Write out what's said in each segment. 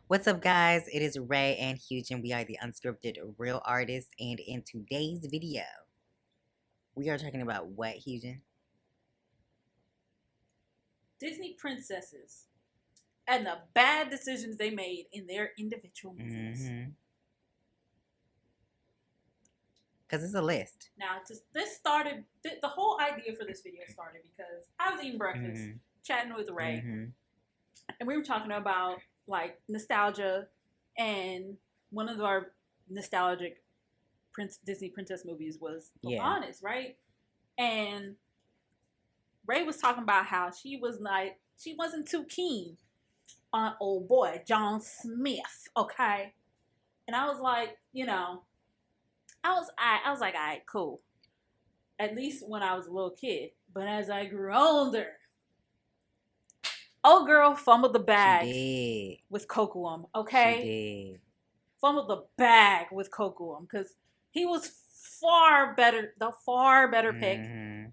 What's up, guys? It is Ray and Huy, and we are the Unscripted Real Artists. And in today's video, we are talking about what, Huy? Disney princesses and the bad decisions they made in their individual movies. Because it's a list. Now, this started, the whole idea for this video started because I was eating breakfast, chatting with Ray, and we were talking about like nostalgia, and one of our nostalgic Disney princess movies was Pocahontas, right? And Ray was talking about how she wasn't too keen on old boy John Smith, okay? And I was like, I was like, all right, cool. At least when I was a little kid. But as I grew older, old girl fumbled the bag with Kocoum, okay? She did. Fumbled the bag with Kocoum because he was the far better pick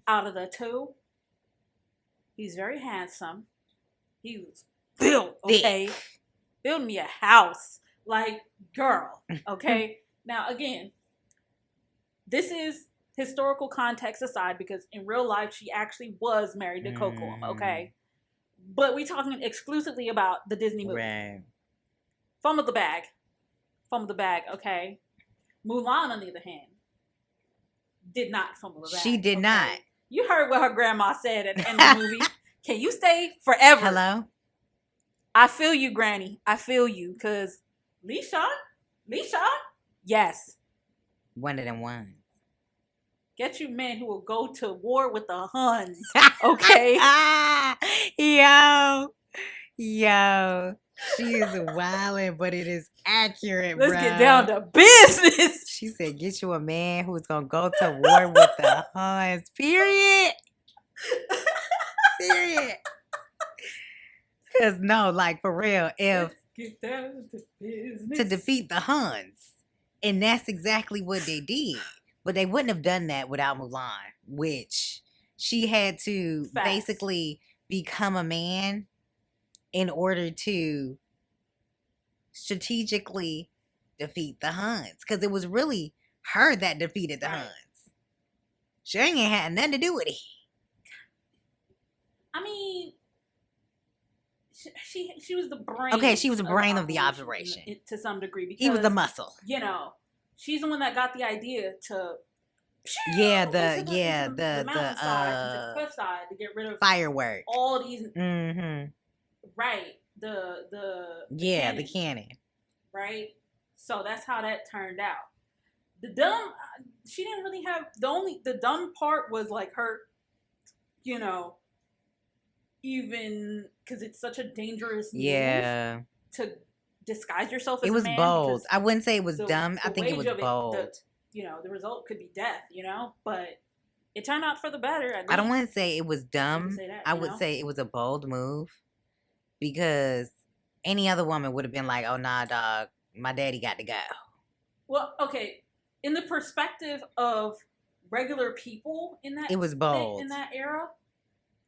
out of the two. He's very handsome. He was built, okay? Build me a house. Like, girl, okay? Now, again, this is historical context aside because in real life, she actually was married to Kocoum, okay? But we're talking exclusively about the Disney movie. Right. Fumbled the bag, okay? Mulan, on the other hand, did not fumble the bag. She did not. You heard what her grandma said at the end of the movie. Can you stay forever? Hello? I feel you, Granny. I feel you. Because Lee Sean? Yes. One of them ones. Get you men who will go to war with the Huns. Okay? Yo. She is wildin', but it is accurate, Let's bro. get down to business. She said, get you a man who's going to go to war with the Huns. Period. Period. Because, no, like, for real, if get down to business. To defeat the Huns. And that's exactly what they did. But they wouldn't have done that without Mulan, which she had to basically become a man in order to strategically defeat the Huns. Because it was really her that defeated the Huns. She ain't had nothing to do with it. I mean, she was the brain. Okay, she was the brain of the operation. To some degree. Because, he was the muscle. She's the one that got the idea to... the mountainside, the cliffside to get rid of fireworks. All these... Right. The cannon. Right? So that's how that turned out. She didn't really have... The dumb part was like her, even because it's such a dangerous move to disguise yourself as a man. It was bold. I wouldn't say it was dumb. I think it was bold. The result could be death, but it turned out for the better. I don't want to say it was dumb. I would say it was a bold move because any other woman would have been like, oh, nah, dog, my daddy got to go. Well, okay. In the perspective of regular people in that... It was bold. In that era,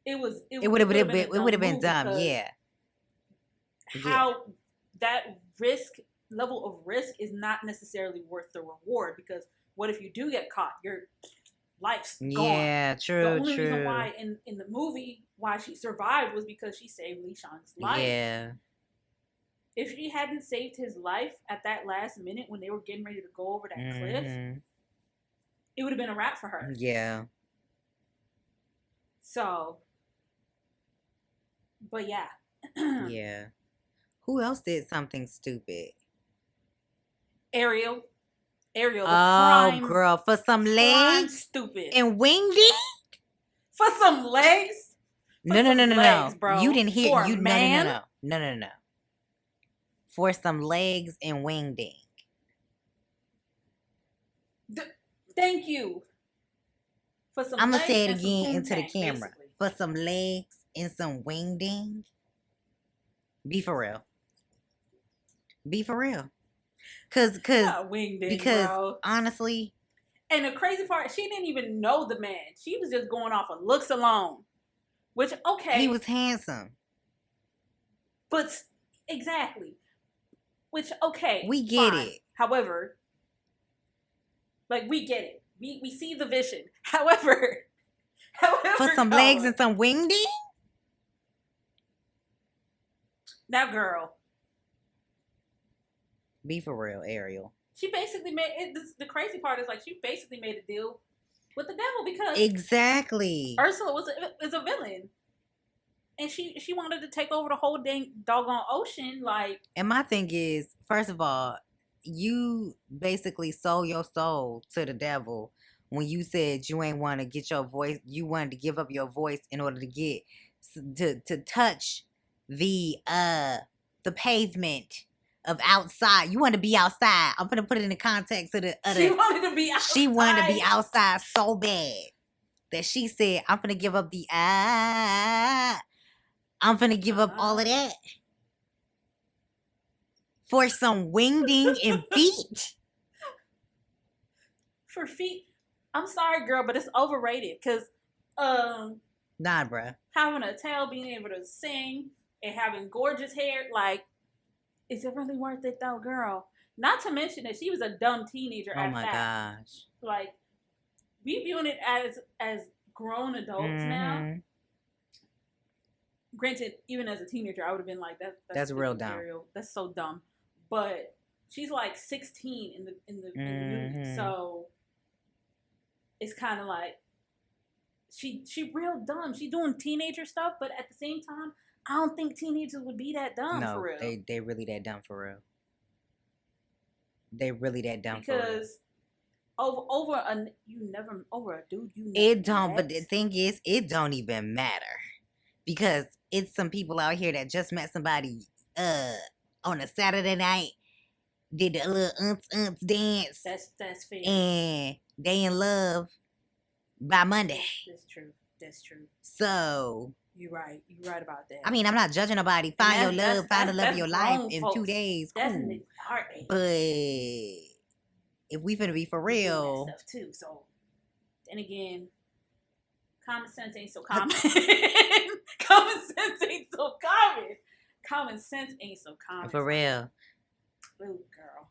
it would have been dumb, yeah. How that level of risk is not necessarily worth the reward, because what if you do get caught? Your life's gone. Yeah, true. The only reason why in the movie why she survived was because she saved Lee Sean's life. Yeah. If she hadn't saved his life at that last minute when they were getting ready to go over that cliff, it would have been a wrap for her. Yeah. So, but yeah. Yeah. Who else did something stupid? Ariel, the girl, for some legs, stupid, and winged. For some legs. No, bro. You didn't hear. For a man? No. For some legs and wingding. Thank you. For some. I'm gonna legs say it and again into the camera. Basically. For some legs and some wingding. Be for real. Because bro. Honestly, and the crazy part, she didn't even know the man. She was just going off of looks alone. Which, okay, he was handsome. But exactly. Which, okay, we get it. However, like, we get it. We see the vision. However, for some legs and some wingding. Now, girl, be for real, Ariel. She basically made it. The crazy part is, like, she basically made a deal with the devil because exactly Ursula is a villain, and she wanted to take over the whole dang doggone ocean. Like, and my thing is, first of all, you basically sold your soul to the devil when you said you ain't want to get your voice. You wanted to give up your voice in order to get to touch the pavement of outside. You want to be outside. I'm gonna put it in the context of the other. She wanted to be outside. She wanted to be outside so bad that she said, "I'm gonna give up the I'm gonna give up all of that for some wingding and feet." For feet, I'm sorry, girl, but it's overrated. Cause, nah, bruh. Having a tail, being able to sing, and having gorgeous hair, like, is it really worth it though, girl? Not to mention that she was a dumb teenager. Oh my gosh! Like, we viewing it as grown adults now. Granted, even as a teenager, I would have been like, that's real dumb. That's so dumb. But she's like 16 in the movie, so it's kind of like she real dumb. She doing teenager stuff, but at the same time, I don't think teenagers would be that dumb for real. No, they really that dumb for real. They really that dumb because for real. Because over a dude you never it don't met. But the thing is, it don't even matter. Because it's some people out here that just met somebody on a Saturday night, did the little dance. That's fair. And they in love by Monday. That's true. So You're right about that. I mean, I'm not judging nobody. Find your love, find the love of your life in folks. 2 days. That's cool. heartache. But if we finna be for real, that stuff too. So then again, common sense ain't so common. Common sense ain't so common. Common sense ain't so common. For real. Ooh, girl.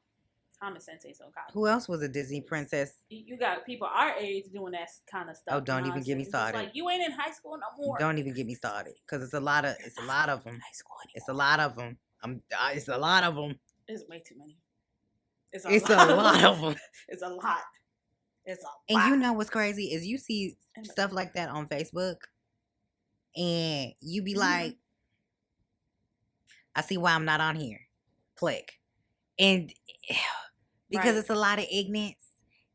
Common sense ain't so common. Who else was a Disney princess? You got people our age doing that kind of stuff. Oh, don't even get me started. It's like, you ain't in high school no more. Don't even get me started, because it's a lot of them. It's a lot of them. It's a lot of them. It's way too many. It's a lot of them. It's a lot. It's a lot. And you know what's crazy is you see stuff like that on Facebook, and you be like, I see why I'm not on here. Click. And because it's a lot of ignorance,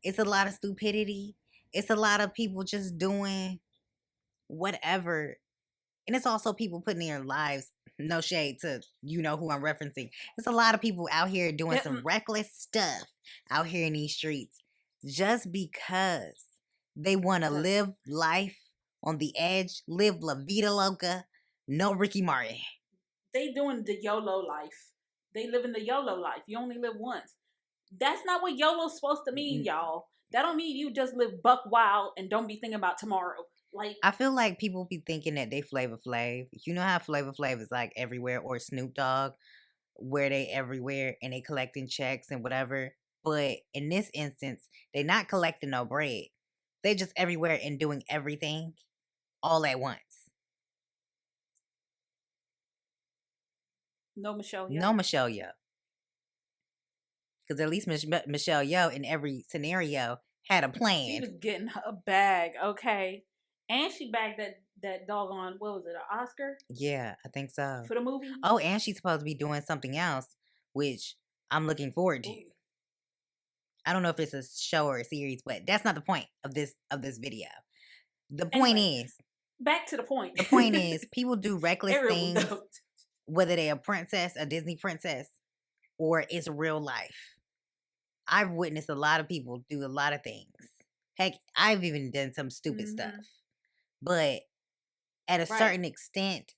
it's a lot of stupidity, it's a lot of people just doing whatever. And it's also people putting their lives, no shade to you know who I'm referencing. It's a lot of people out here doing some reckless stuff out here in these streets just because they want to live life on the edge, live La Vida Loca, no Ricky Martin. They doing the YOLO life. They living the YOLO life. You only live once. That's not what YOLO's supposed to mean, y'all. That don't mean you just live buck wild and don't be thinking about tomorrow. Like, I feel like people be thinking that they Flavor Flav. You know how Flavor Flav is like everywhere, or Snoop Dogg, where they everywhere and they collecting checks and whatever. But in this instance, they not collecting no bread. They just everywhere and doing everything all at once. No Michelle Yeoh. No Michelle Yeoh. Because at least Michelle Yeoh in every scenario had a plan. She was getting a bag, okay? And she bagged that doggone, what was it, an Oscar? Yeah, I think so. For the movie? Oh, and she's supposed to be doing something else, which I'm looking forward to. I don't know if it's a show or a series, but that's not the point of this video. The point is... Back to the point. The point is, people do reckless things, whether they're a princess, a Disney princess, or it's real life. I've witnessed a lot of people do a lot of things. Heck, I've even done some stupid stuff. But at a certain extent,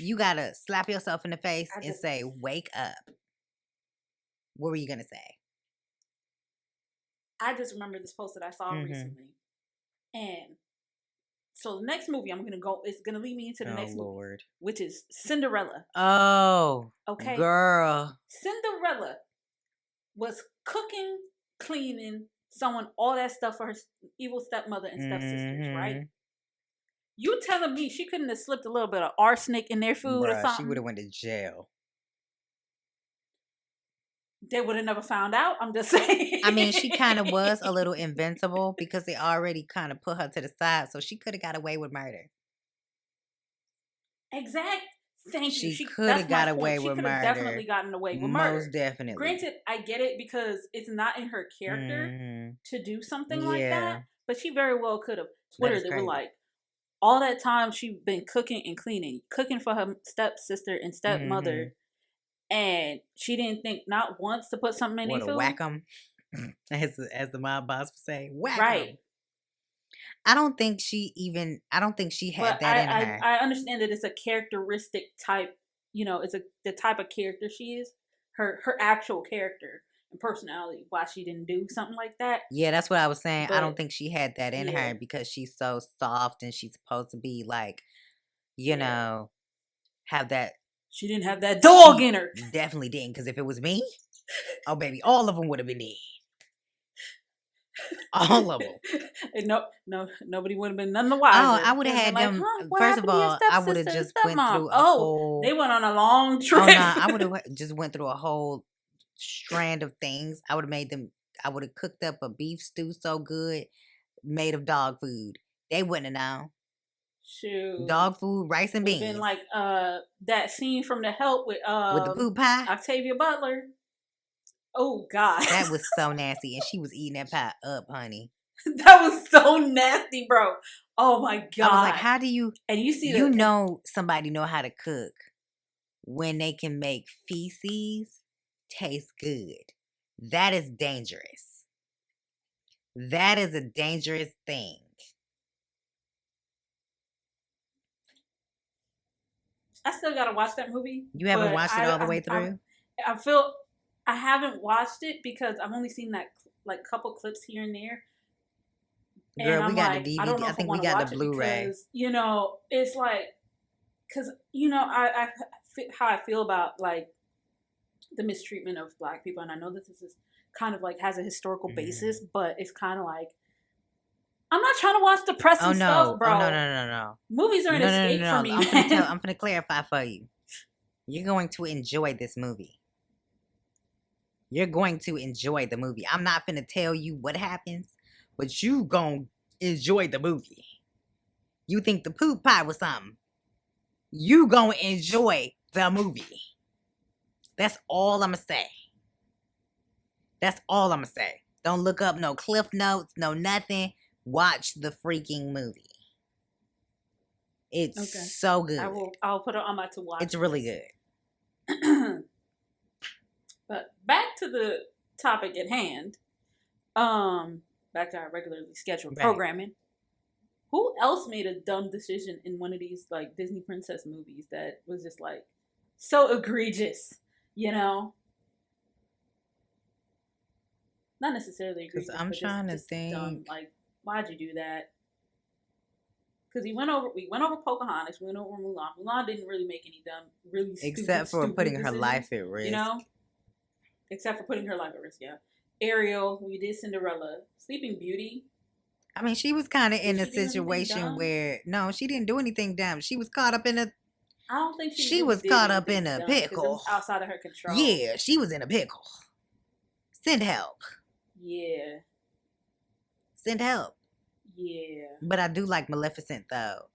you gotta slap yourself in the face and say, wake up. What were you gonna say? I just remember this post that I saw recently. And so the next movie I'm gonna go, it's gonna lead me into the next movie, which is Cinderella. Oh, okay, girl. Cinderella Cinderella was cooking, cleaning, sewing all that stuff for her evil stepmother and stepsisters, right? You telling me she couldn't have slipped a little bit of arsenic in their food or something? She would have went to jail. They would have never found out. I'm just saying. I mean, she kind of was a little invincible because they already kind of put her to the side, so she could have got away with murder. Exact. Thank you. She could have got away with murder. Definitely gotten away with murder. Most definitely. Granted, I get it because it's not in her character to do something like that, but she very well could have. Twitter, they were like, all that time she'd been cooking and cleaning, cooking for her stepsister and stepmother, and she didn't think not once to put something in their food. Whack 'em, as the mob boss would say, whack 'em. Right. I don't think she had that in her. I understand that it's a characteristic type, it's the type of character she is, her actual character and personality, why she didn't do something like that. Yeah, that's what I was saying. But I don't think she had that in her because she's so soft and she's supposed to be like, have that. She didn't have that dog in her. Definitely didn't, because if it was me, oh baby, all of them would have been dead. All of them. And nobody would have been none the wiser. Oh, I would have had them. First of all, I would have just went through a whole. They went on a long trip. Oh, no, I would have just went through a whole strand of things. I would have made them. I would have cooked up a beef stew so good, made of dog food. They wouldn't have known. Shoot. Dog food, rice and beans. Been like that scene from The Help with the poop pie. Octavia Butler. Oh God, that was so nasty, and she was eating that pie up, honey. That was so nasty, bro. Oh my God. I was like, how do you? And you see, somebody know how to cook when they can make feces taste good. That is dangerous. That is a dangerous thing. I still gotta watch that movie. You haven't watched it all the way through? I haven't watched it because I've only seen that like couple clips here and there. Girl, we got the DVD. I think we got the Blu-ray. Because, it's like, because I how I feel about like the mistreatment of Black people, and I know that this is kind of like has a historical basis, but it's kind of like, I'm not trying to watch depressing stuff, bro. Oh, no. Movies are an escape for me. I'm going to clarify for you. You're going to enjoy this movie. You're going to enjoy the movie. I'm not going to tell you what happens, but you going to enjoy the movie. You think the poop pie was something. You going to enjoy the movie. That's all I'm going to say. That's all I'm going to say. Don't look up no cliff notes, no nothing. Watch the freaking movie. It's so good. I'll put it on my to watch. It's really good. But back to the topic at hand. Back to our regularly scheduled programming. Who else made a dumb decision in one of these like Disney princess movies that was just like so egregious, Not necessarily egregious. Because I'm trying to think. Dumb. Like, why'd you do that? Because we went over Pocahontas, we went over Mulan. Mulan didn't really make any really stupid, except for putting her life at risk. Except for putting her life at risk, yeah. Ariel, we did Cinderella. Sleeping Beauty. I mean, she was kind of in a situation where she didn't do anything dumb. She was caught up in a. I don't think she was caught up in a pickle. It was outside of her control. Yeah, she was in a pickle. Send help. Yeah. Send help. Yeah. But I do like Maleficent though.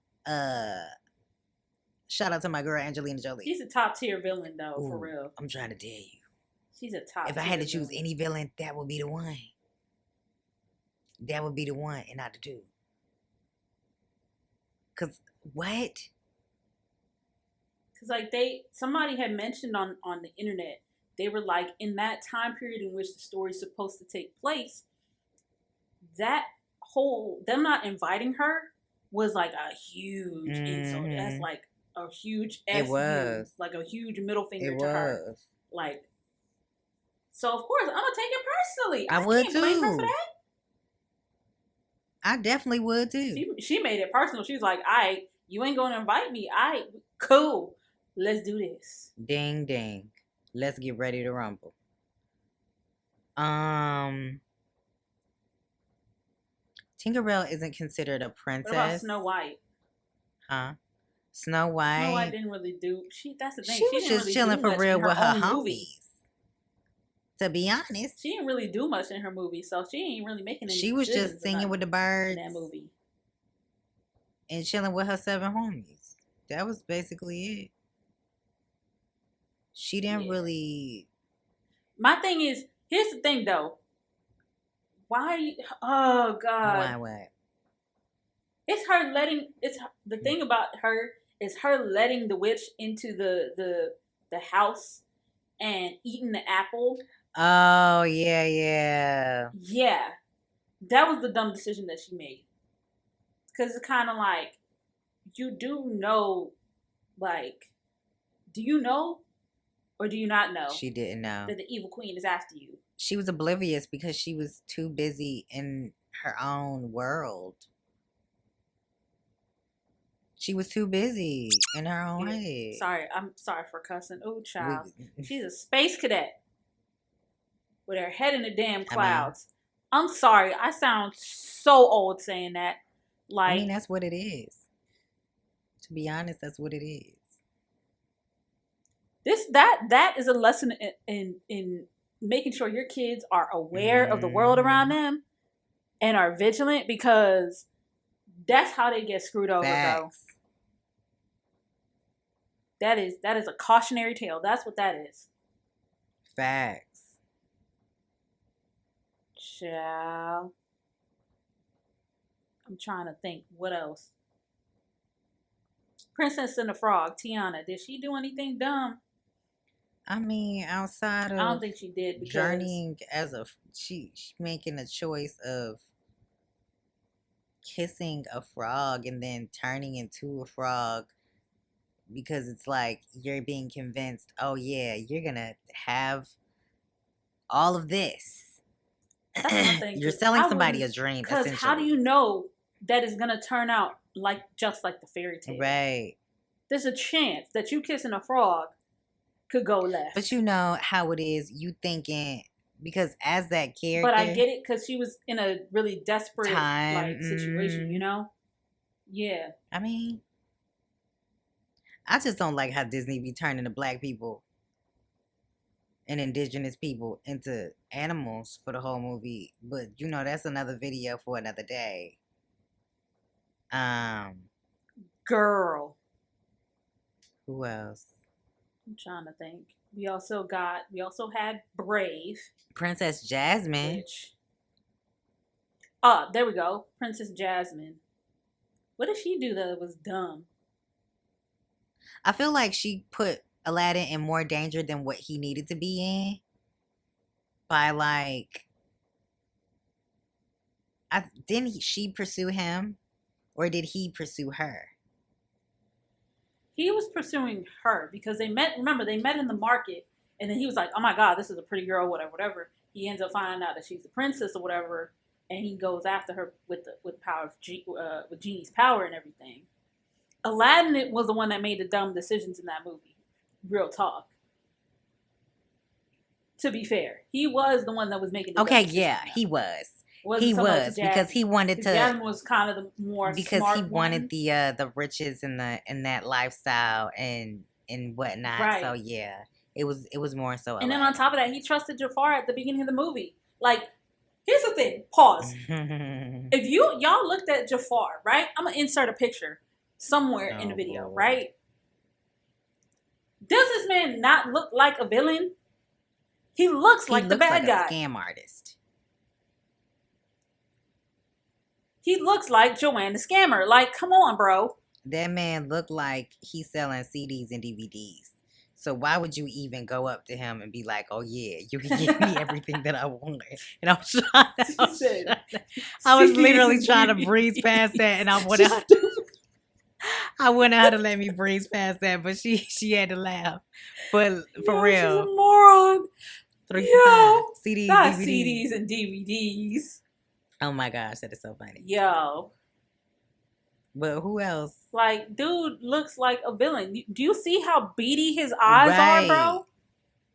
Shout out to my girl Angelina Jolie. She's a top tier villain though, for real. I'm trying to tell you. She's a top. If I had to choose any villain, that would be the one. That would be the one, and not the two. Cause what? Cause like somebody had mentioned on the internet, they were like, in that time period in which the story's supposed to take place, that whole them not inviting her was like a huge insult. That's like a huge it was like a huge middle finger to her. Like, so of course I'm gonna take it personally. I would can't blame her for too. that. I definitely would too. She made it personal. She was like, you ain't gonna invite me. Cool. Let's do this. Ding ding. Let's get ready to rumble. Tinkerbell isn't considered a princess. What about Snow White? Huh? Snow White. Snow White didn't really do. That's the thing. She was just chilling for real with her homies. To be honest, she didn't really do much in her movie, so she ain't really making any. She was just singing with the birds in that movie and chilling with her 7 homies. That was basically it. She didn't really. My thing is, here's the thing though. Why? Oh God. Why what? It's her letting. The thing about her is her letting the witch into the house and eating the apple. Oh yeah. Yeah, that was the dumb decision that she made. Because it's kind of like, you do know, like, do you know or do you not know? She didn't know that the evil queen is after you. She was oblivious because she was too busy in her own world. She was too busy in her own head. Sorry, I'm sorry for cussing. Oh, child. She's a space cadet with her head in the damn clouds. I'm sorry. I sound so old saying that. Like, I mean, that's what it is. To be honest, that's what it is. That is a lesson in making sure your kids are aware of the world around them and are vigilant, because that's how they get screwed over, bro. That is a cautionary tale. That's what that is. Facts. Child. I'm trying to think. What else? Princess and the Frog, Tiana. Did she do anything dumb? I mean, outside of I don't think she did, because journeying as a she making a choice of kissing a frog and then turning into a frog, because it's like you're being convinced, oh yeah, you're gonna have all of this. That's one thing. You're selling somebody a dream. Because how do you know that it's gonna turn out just like the fairy tale? Right. There's a chance that you kissing a frog could go left. But you know how it is. You thinking, because as that character. But I get it, because she was in a really desperate situation, you know? Yeah. I mean, I just don't like how Disney be turning the black people and indigenous people into animals for the whole movie. But you know, that's another video for another day. Girl. Who else? I'm trying to think. We also had Brave. Princess Jasmine. There we go. Princess Jasmine. What did she do that was dumb? I feel like she put Aladdin in more danger than what he needed to be in. By didn't she pursue him, or did he pursue her? He was pursuing her because they met. Remember, they met in the market, and then he was like, "Oh my God, this is a pretty girl, whatever." He ends up finding out that she's a princess or whatever, and he goes after her with power of with Genie's power and everything. Aladdin was the one that made the dumb decisions in that movie. Real talk. To be fair, he was the one that was making. He was. He was, because he wanted to. Jasmine was kind of the more because smart he wanted one. the riches and that lifestyle and whatnot. Right. So yeah, it was more so. And then on top of that, he trusted Jafar at the beginning of the movie. Like, here's the thing. Pause. If y'all looked at Jafar, right? I'm gonna insert a picture somewhere in the video, right? Does this man not look like a villain? He looks like the bad guy. A scam artist. He looks like Joanne the Scammer. Like, come on, bro. That man looked like he's selling CDs and DVDs. So why would you even go up to him and be like, "Oh yeah, you can give me everything that I want"? And I was literally trying to breeze past that, and I wanted her to let me breeze past that, but she had to laugh. But for real, she's a moron. 3 for $5. CDs, not DVDs. CDs and DVDs. Oh my gosh, that is so funny. Yo. But who else? Like, dude looks like a villain. Do you see how beady his eyes are, bro?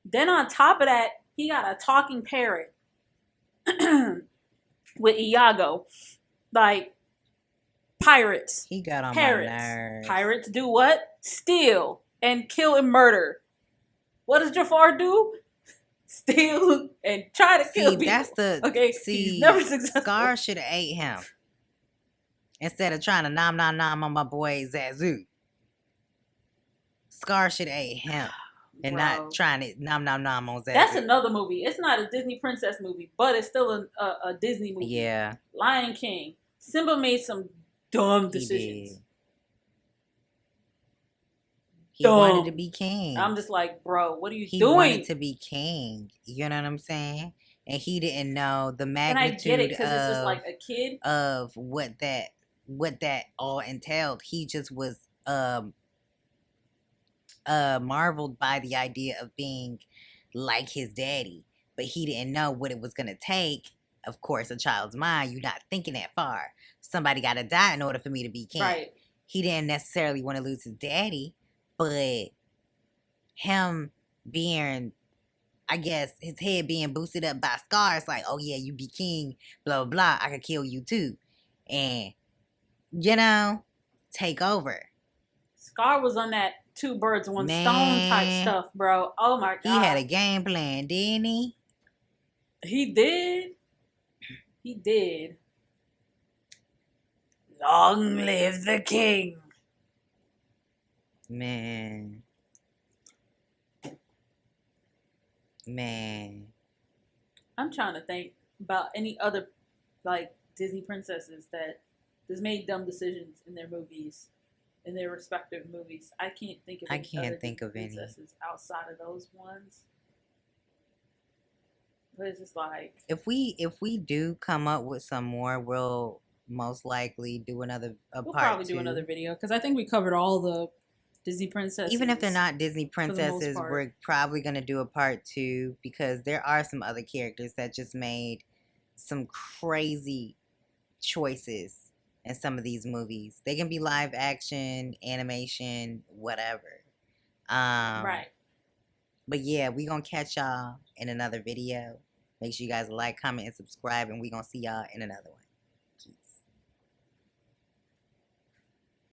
Then on top of that, he got a talking parrot. with Iago, like pirates. He got on Pirates. my nerves. Pirates do what? Steal and kill and murder. What does Jafar do? Steal and try to kill people. That's the okay. He's never successful. Scar should have ate him instead of trying to nom on my boy Zazu. Scar should have ate him and not trying to nom on Zazu. That's another movie. It's not a Disney princess movie, but it's still a Disney movie. Yeah. Lion King. Simba made some dumb decisions. He wanted to be king. I'm just like, bro, what are you doing? He wanted to be king. You know what I'm saying? And he didn't know the magnitude. And I get it because it's just like a kid of what that all entailed. He just was marveled by the idea of being like his daddy, but he didn't know what it was gonna take. Of course, a child's mind, you're not thinking that far. Somebody got to die in order for me to be king. Right. He didn't necessarily want to lose his daddy, but him being, I guess, his head being boosted up by scars, like, oh yeah, you be king, blah, blah, blah, I could kill you too. And, take over. Scar was on that two birds, one stone type stuff, bro. Oh my God. He had a game plan, didn't he? He did. He did. Long live the king. Man. I'm trying to think about any other like Disney princesses that just made dumb decisions in their movies, in their respective movies. I can't think of any princesses outside of those ones. But it's just like if we do come up with some more, we'll most likely do another we'll probably do another video because I think we covered all the Disney princesses. Even if they're not Disney princesses, we're probably going to do a part 2 because there are some other characters that just made some crazy choices in some of these movies. They can be live action, animation, whatever. Right. But yeah, we're going to catch y'all in another video. Make sure you guys like, comment, and subscribe, and we're going to see y'all in another one.